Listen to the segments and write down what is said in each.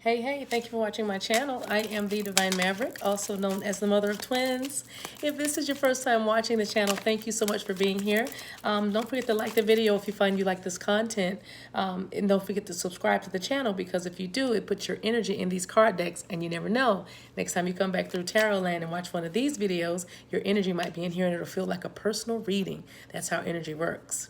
Hey, thank you for watching my channel. I am the Divine Maverick, also known as the mother of twins. If this is your first time watching the channel, thank you so much for being here. Don't forget to like the video if you find you like this content. And don't forget to subscribe to the channel, because if you do, it puts your energy in these card decks, and you never know. Next time you come back through Tarot Land and watch one of these videos, your energy might be in here and it'll feel like a personal reading. That's how energy works.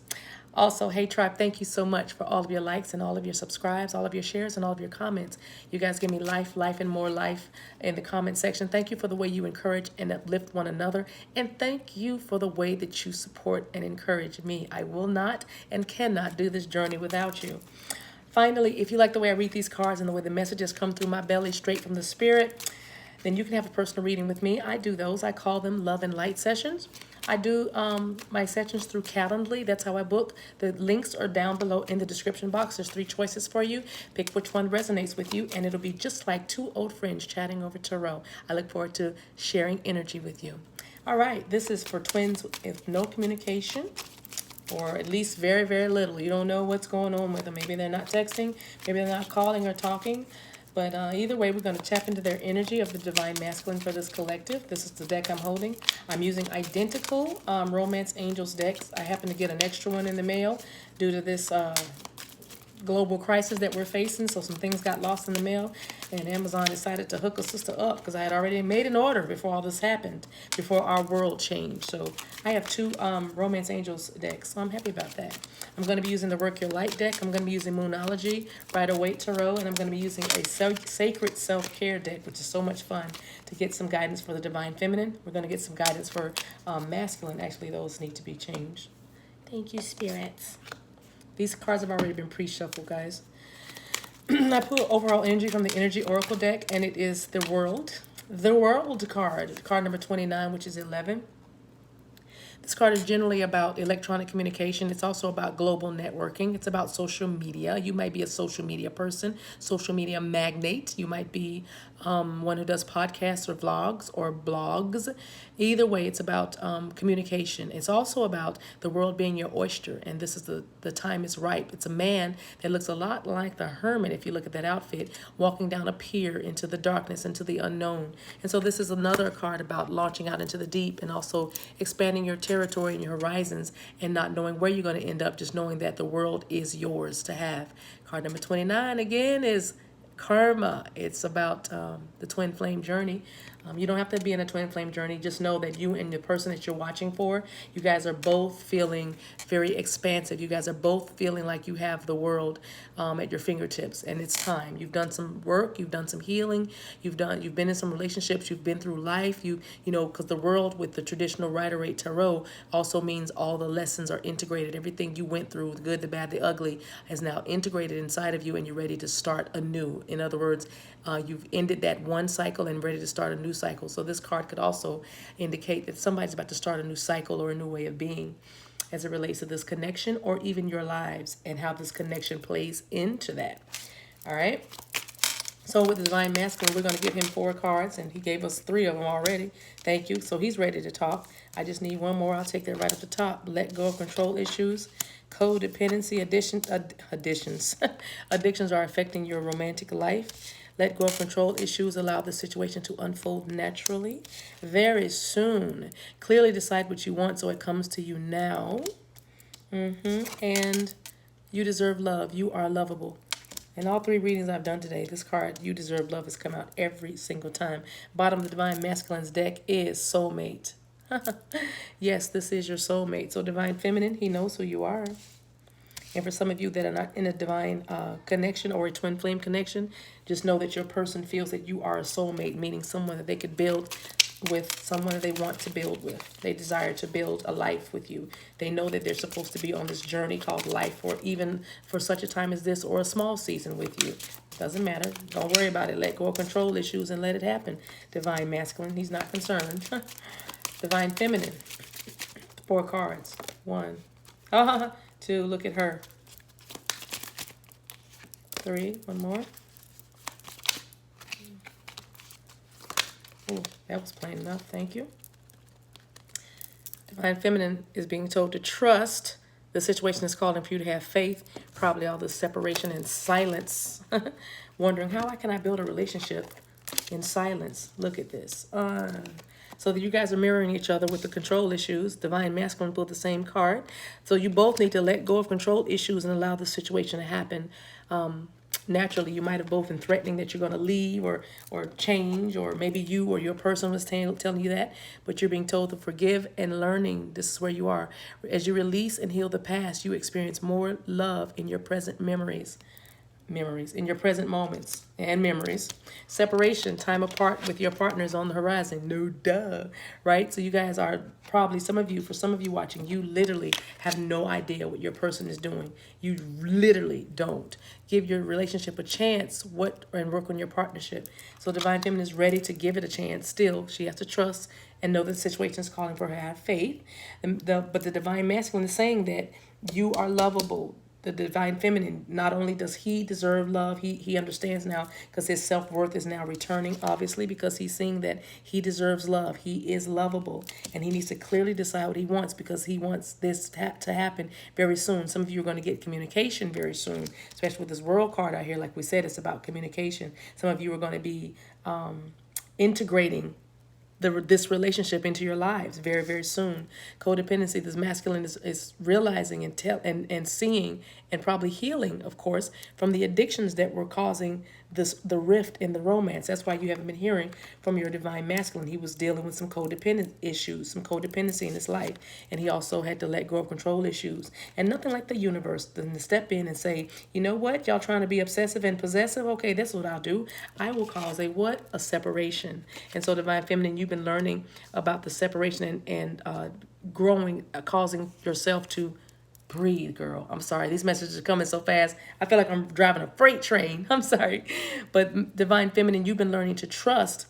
Also, hey tribe, thank you so much for all of your likes and all of your subscribes, all of your shares, and all of your comments. You guys give me life, and more life in the comment section. Thank you for the way you encourage and uplift one another. And thank you for the way that you support and encourage me. I will not and cannot do this journey without you. Finally, if you like the way I read these cards and the way the messages come through my belly straight from the spirit, then you can have a personal reading with me. I do those. I call them Love and Light sessions. I do my sessions through Calendly. That's how I book. The links are down below in the description box. There's 3 choices for you. Pick which one resonates with you, and it'll be just like 2 old friends chatting over tarot. I look forward to sharing energy with you. All right, this is for twins with no communication, or at least very, very little. You don't know what's going on with them. Maybe they're not texting. Maybe they're not calling or talking. But either way, we're going to tap into their energy of the Divine Masculine for this collective. This is the deck I'm holding. I'm using identical Romance Angels decks. I happen to get an extra one in the mail due to this global crisis that we're facing. So some things got lost in the mail, and Amazon decided to hook a sister up because I had already made an order before all this happened, before our world changed. So I have 2 Romance Angels decks, so I'm happy about that. I'm going to be using the Work Your Light deck. I'm going to be using Moonology, Rider-Waite Tarot, and I'm going to be using a Sacred Self-Care deck, which is so much fun, to get some guidance for the Divine Feminine. We're going to get some guidance for Masculine. Actually, those need to be changed. Thank you, spirits. These cards have already been pre-shuffled, guys. I pulled overall energy from the Energy Oracle deck, and it is the World card number 29, which is 11. This card is generally about electronic communication. It's also about global networking. It's about social media. You might be a social media person, social media magnate. You might be one who does podcasts or vlogs or blogs. Either way, it's about communication. It's also about the world being your oyster, and this is the time is ripe. It's a man that looks a lot like the hermit, if you look at that outfit, walking down a pier into the darkness, into the unknown. And so this is another card about launching out into the deep and also expanding your territory and your horizons, and not knowing where you're going to end up, just knowing that the world is yours to have. Card number 29 again is Karma. It's about the twin flame journey. You don't have to be in a twin flame journey. Just know that you and the person that you're watching for, you guys are both feeling very expansive. You guys are both feeling like you have the world at your fingertips, and it's time. You've done some work. You've done some healing. You've been in some relationships. You've been through life. You know, because the world with the traditional Rider-Waite Tarot also means all the lessons are integrated. Everything you went through, the good, the bad, the ugly, is now integrated inside of you, and you're ready to start anew. In other words, you've ended that one cycle and ready to start a new cycle. So this card could also indicate that somebody's about to start a new cycle or a new way of being as it relates to this connection, or even your lives and how this connection plays into that. All right. So with the Divine Masculine, we're going to give him 4 cards, and he gave us 3 of them already. Thank you. So he's ready to talk. I just need one more. I'll take that right up the top. Let go of control issues. Codependency, addictions. Addictions are affecting your romantic life. Let go of control issues. Allow the situation to unfold naturally. Very soon. Clearly decide what you want so it comes to you now. And you deserve love. You are lovable. In all 3 readings I've done today, this card, You Deserve Love, has come out every single time. Bottom of the Divine Masculine's deck is Soulmate. Yes, this is your soulmate. So Divine Feminine, he knows who you are. And for some of you that are not in a divine connection or a twin flame connection, just know that your person feels that you are a soulmate, meaning someone that they could build with, someone that they want to build with. They desire to build a life with you. They know that they're supposed to be on this journey called life, or even for such a time as this, or a small season with you. Doesn't matter. Don't worry about it. Let go of control issues and let it happen. Divine Masculine, he's not concerned. Divine Feminine, 4 cards. 1. 2, look at her. 3, one more. Oh, that was plain enough. Thank you. Divine Feminine is being told to trust The situation is calling for you to have faith. Probably all this separation and silence. Wondering, how can I build a relationship in silence? Look at this. So that you guys are mirroring each other with the control issues. Divine Masculine pulled the same card. So you both need to let go of control issues and allow the situation to happen naturally. You might have both been threatening that you're going to leave or change, or maybe you or your person was telling you that, but you're being told to forgive and learning. This is where you are. As you release and heal the past, you experience more love in your present memories, in your present moments and memories. Separation, time apart with your partners on the horizon. No duh, right? So you guys are probably, for some of you watching, you literally have no idea what your person is doing. You literally don't. Give your relationship a chance and work on your partnership. So Divine Feminine is ready to give it a chance. Still, she has to trust and know that the situation is calling for her to have faith. But the Divine Masculine is saying that you are lovable. The Divine Feminine, not only does he deserve love, he understands now, because his self-worth is now returning, obviously, because he's seeing that he deserves love. He is lovable, and he needs to clearly decide what he wants, because he wants this to happen very soon. Some of you are going to get communication very soon, especially with this world card out here. Like we said, it's about communication. Some of you are going to be integrating this relationship into your lives very, very soon. Codependency, this masculine is realizing and seeing and probably healing, of course, from the addictions that were causing the rift in the romance. That's why you haven't been hearing from your Divine Masculine. He was dealing with some codependent issues, some codependency in his life, and he also had to let go of control issues. And nothing like the universe then to step in and say, you know what, y'all trying to be obsessive and possessive? Okay, that's what I'll do. I will cause a separation. And so Divine Feminine, you've been learning about the separation and growing, causing yourself to breathe, girl. I'm sorry. These messages are coming so fast. I feel like I'm driving a freight train. I'm sorry. But Divine Feminine, you've been learning to trust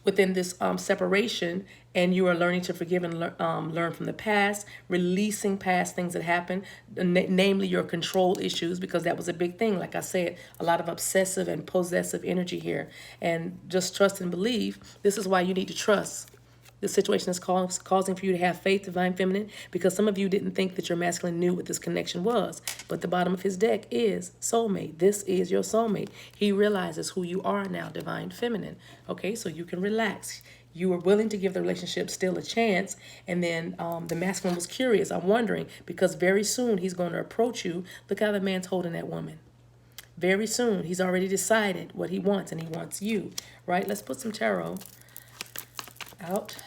within this separation, and you are learning to forgive and learn from the past, releasing past things that happened, namely your control issues, because that was a big thing. Like I said, a lot of obsessive and possessive energy here. And just trust and believe. This is why you need to trust. This situation is causing for you to have faith, Divine Feminine, because some of you didn't think that your masculine knew what this connection was. But the bottom of his deck is soulmate. This is your soulmate. He realizes who you are now, Divine Feminine. Okay, so you can relax. You were willing to give the relationship still a chance, and then the masculine was curious. I'm wondering, because very soon he's going to approach you. Look how the man's holding that woman. Very soon, he's already decided what he wants, and he wants you, right? Let's put some tarot out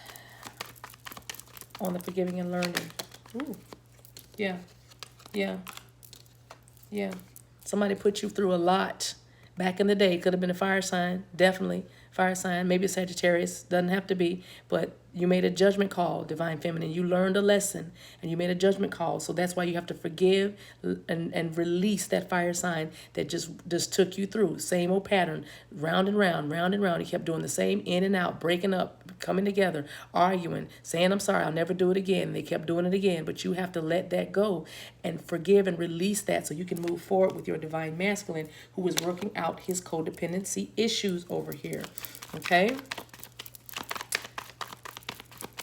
on the forgiving and learning. Ooh, yeah, yeah, yeah. Somebody put you through a lot back in the day. Could have been a fire sign, definitely fire sign, maybe a Sagittarius, doesn't have to be, but you made a judgment call, Divine Feminine. You learned a lesson and you made a judgment call. So that's why you have to forgive and release that fire sign that just took you through. Same old pattern, round and round, round and round. He kept doing the same, in and out, breaking up, coming together, arguing, saying, I'm sorry, I'll never do it again. They kept doing it again, but you have to let that go and forgive and release that so you can move forward with your Divine Masculine, who is working out his codependency issues over here. Okay?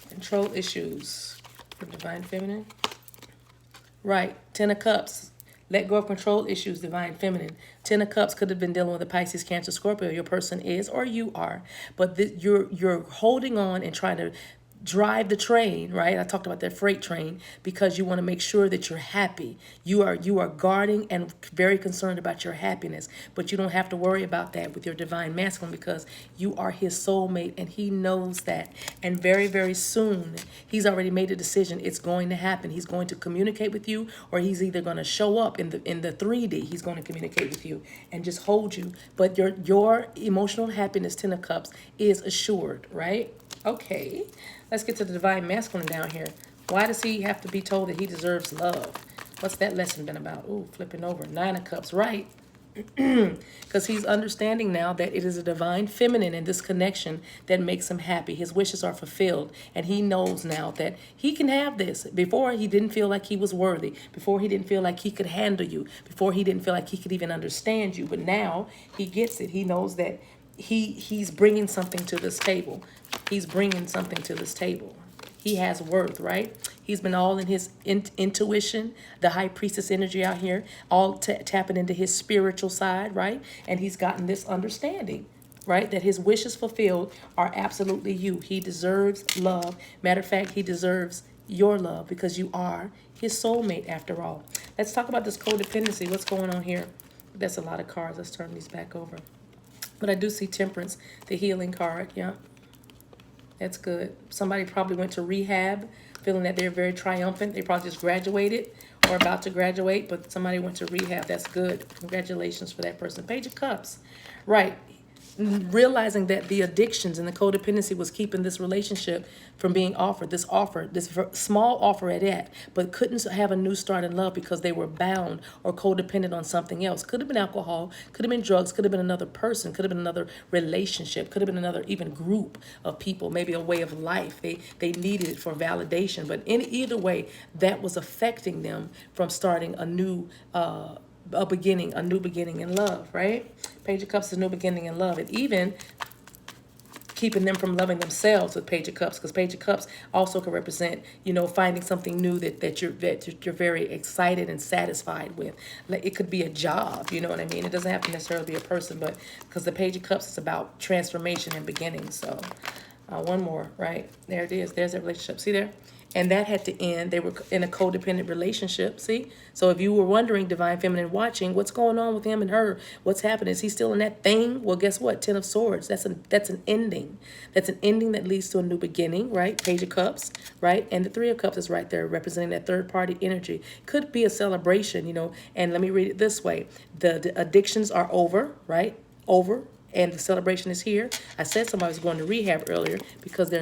Control issues for Divine Feminine. Right. 10 of Cups. Let go of control issues, Divine Feminine. 10 of Cups could have been dealing with a Pisces, Cancer, Scorpio. Your person is, or you are. But you're holding on and trying to drive the train, right? I talked about that freight train, because you want to make sure that you're happy. You are guarding and very concerned about your happiness, but you don't have to worry about that with your Divine Masculine, because you are his soulmate and he knows that. And very, very soon, he's already made a decision. It's going to happen. He's going to communicate with you, or he's either going to show up in the 3D. He's going to communicate with you and just hold you. But your emotional happiness, 10 of Cups, is assured, right? Okay, let's get to the Divine Masculine down here. Why does he have to be told that he deserves love? What's that lesson been about? Ooh, flipping over. 9 of Cups, right? Because he's understanding now that it is a Divine Feminine in this connection that makes him happy. His wishes are fulfilled, and he knows now that he can have this. Before, he didn't feel like he was worthy. Before, he didn't feel like he could handle you. Before, he didn't feel like he could even understand you. But now, he gets it. He knows that he's bringing something to this table. He's bringing something to this table. He has worth, right? He's been all in his intuition, the high priestess energy out here, all tapping into his spiritual side, right? And he's gotten this understanding, right? That his wishes fulfilled are absolutely you. He deserves love. Matter of fact, he deserves your love because you are his soulmate after all. Let's talk about this codependency. What's going on here? That's a lot of cards. Let's turn these back over. But I do see temperance, the healing card. Yeah, that's good. Somebody probably went to rehab feeling that they're very triumphant. They probably just graduated or about to graduate, but somebody went to rehab. That's good. Congratulations for that person. Page of Cups. Right. Realizing that the addictions and the codependency was keeping this relationship from being offered, this small offer at that, but couldn't have a new start in love because they were bound or codependent on something else. Could have been alcohol, could have been drugs, could have been another person, could have been another relationship, could have been another even group of people, maybe a way of life. They needed it for validation, but in either way, that was affecting them from starting a new new beginning in love, right? Page of Cups is a new beginning in love. And even keeping them from loving themselves with Page of Cups, because Page of Cups also can represent, finding something new that you're very excited and satisfied with. Like it could be a job, you know what I mean? It doesn't have to necessarily be a person, but because the Page of Cups is about transformation and beginning. So one more, right? There it is. There's that relationship. See there? And that had to end. They were in a codependent relationship, see? So if you were wondering, Divine Feminine watching, what's going on with him and her? What's happening? Is he still in that thing? Well, guess what? Ten of Swords. That's an ending. That's an ending that leads to a new beginning, right? Page of Cups, right? And the Three of Cups is right there representing that third-party energy. Could be a celebration, and let me read it this way. The addictions are over, right? Over. And the celebration is here. I said somebody was going to rehab earlier because they're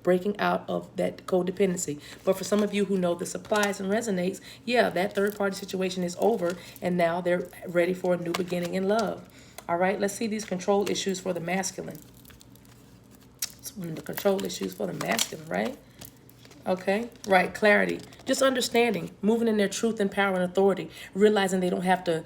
breaking out of that codependency. But for some of you who know this applies and resonates, yeah, that third party situation is over and now they're ready for a new beginning in love. All right, let's see these control issues for the masculine. It's one of the control issues for the masculine, right? Okay, right, clarity, just understanding, moving in their truth and power and authority, realizing they don't have to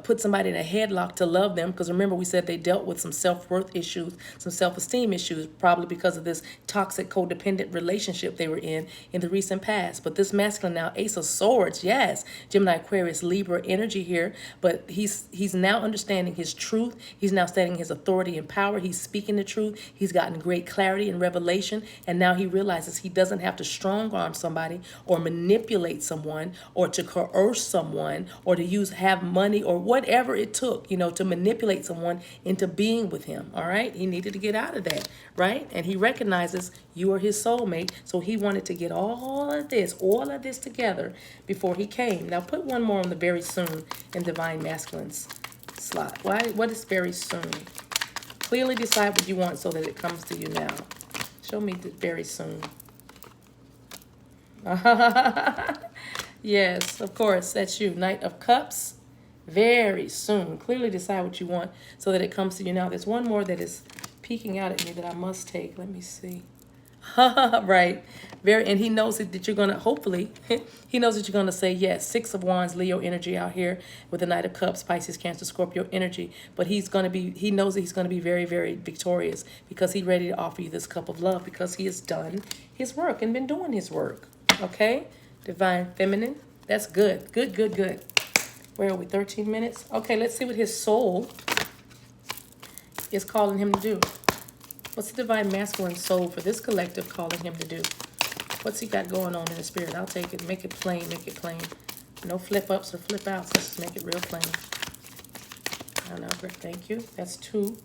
put somebody in a headlock to love them, because remember we said they dealt with some self-worth issues, some self-esteem issues, probably because of this toxic codependent relationship they were in the recent past. But this masculine now, Ace of Swords, yes, Gemini, Aquarius, Libra energy here, but he's now understanding his truth, he's now standing his authority and power, he's speaking the truth, he's gotten great clarity and revelation, and now he realizes he doesn't have to strong arm somebody or manipulate someone or to coerce someone or to have money or whatever it took, to manipulate someone into being with him. All right. He needed to get out of that. Right. And he recognizes you are his soulmate. So he wanted to get all of this together before he came. Now put one more on the very soon in Divine Masculine's slot. What is very soon? Clearly decide what you want so that it comes to you now. Show me the very soon. Yes, of course, that's you. Knight of Cups, very soon. Clearly decide what you want so that it comes to you now. There's one more that is peeking out at me that I must take. Let me see. Right. And he knows that you're going to, hopefully, he knows that you're going to say yes. Six of Wands, Leo energy out here with the Knight of Cups, Pisces, Cancer, Scorpio energy. But he knows that he's going to be very, very victorious because he's ready to offer you this cup of love because he has done his work and been doing his work. Okay? Divine Feminine. That's good. Good, good, good. Where are we? 13 minutes? Okay, let's see what his soul is calling him to do. What's the Divine Masculine soul for this collective calling him to do? What's he got going on in the spirit? I'll take it. Make it plain. Make it plain. No flip-ups or flip-outs. Let's just make it real plain. I know. Thank you. That's 2.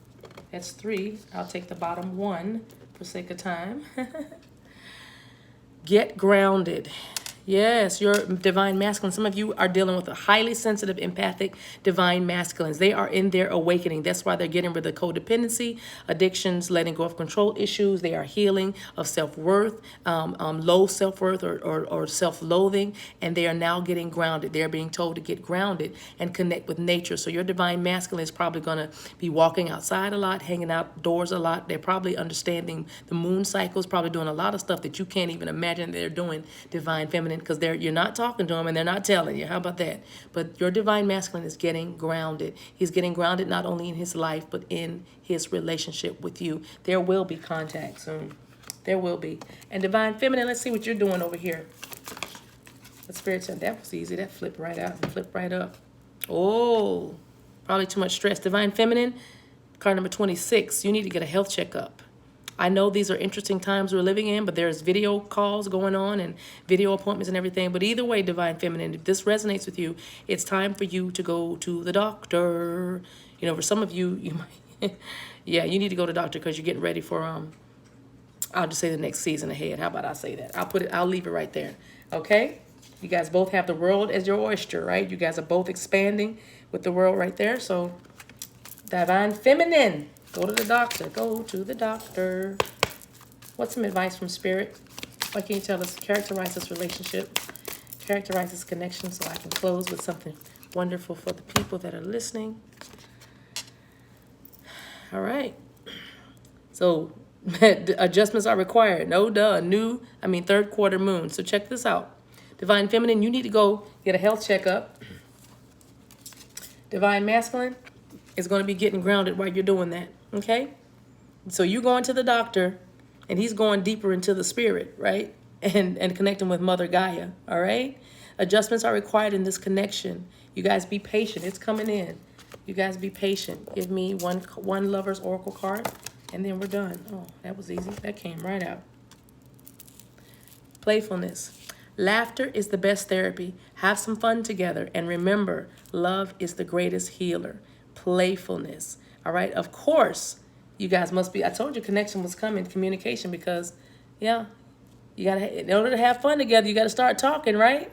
That's 3. I'll take the bottom 1 for sake of time. Get grounded. Yes, your Divine Masculine. Some of you are dealing with a highly sensitive, empathic Divine Masculines. They are in their awakening. That's why they're getting rid of codependency, addictions, letting go of control issues. They are healing of self-worth, low self-worth or self-loathing, and they are now getting grounded. They're being told to get grounded and connect with nature. So your Divine Masculine is probably going to be walking outside a lot, hanging outdoors a lot. They're probably understanding the moon cycles, probably doing a lot of stuff that you can't even imagine they're doing, Divine Feminine, because you're not talking to them and they're not telling you. How about that? But your Divine Masculine is getting grounded. He's getting grounded not only in his life, but in his relationship with you. There will be contact soon. There will be. And Divine Feminine, let's see what you're doing over here. The Spirit said that was easy. That flipped right out and flipped right up. Oh, probably too much stress. Divine Feminine, card number 26. You need to get a health checkup. I know these are interesting times we're living in, but there's video calls going on and video appointments and everything. But either way, Divine Feminine, if this resonates with you, it's time for you to go to the doctor. You know, for some of you, you might, yeah, you need to go to the doctor because you're getting ready for, I'll just say the next season ahead. How about I say that? I'll leave it right there. Okay? You guys both have the world as your oyster, right? You guys are both expanding with the world right there. So, Divine Feminine, go to the doctor. Go to the doctor. What's some advice from Spirit? What can you tell us? Characterize this relationship. Characterize this connection so I can close with something wonderful for the people that are listening. All right. So, adjustments are required. No duh. Third quarter moon. So check this out. Divine Feminine, you need to go get a health checkup. Divine Masculine is going to be getting grounded while you're doing that. Okay? So you're going to the doctor, and he's going deeper into the spirit, right? And connecting with Mother Gaia. All right? Adjustments are required in this connection. You guys be patient. It's coming in. You guys be patient. Give me one Lover's Oracle card, and then we're done. Oh, that was easy. That came right out. Playfulness. Laughter is the best therapy. Have some fun together. And remember, love is the greatest healer. Playfulness. All right? Of course, you guys must be. I told you connection was coming, communication, because, yeah, you gotta. In order to have fun together, you got to start talking, right?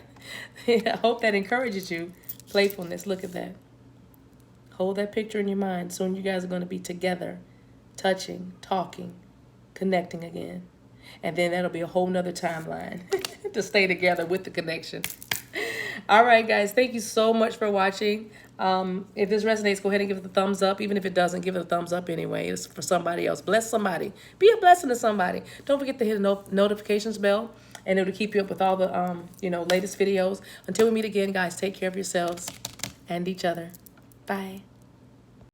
I hope that encourages you. Playfulness. Look at that. Hold that picture in your mind. Soon you guys are going to be together, touching, talking, connecting again. And then that'll be a whole nother timeline to stay together with the connection. All right, guys. Thank you so much for watching. If this resonates, go ahead and give it a thumbs up. Even if it doesn't, give it a thumbs up anyway. It's for somebody else. Bless somebody. Be a blessing to somebody. Don't forget to hit the notifications bell, and it'll keep you up with all the latest videos. Until we meet again, guys, take care of yourselves and each other. Bye.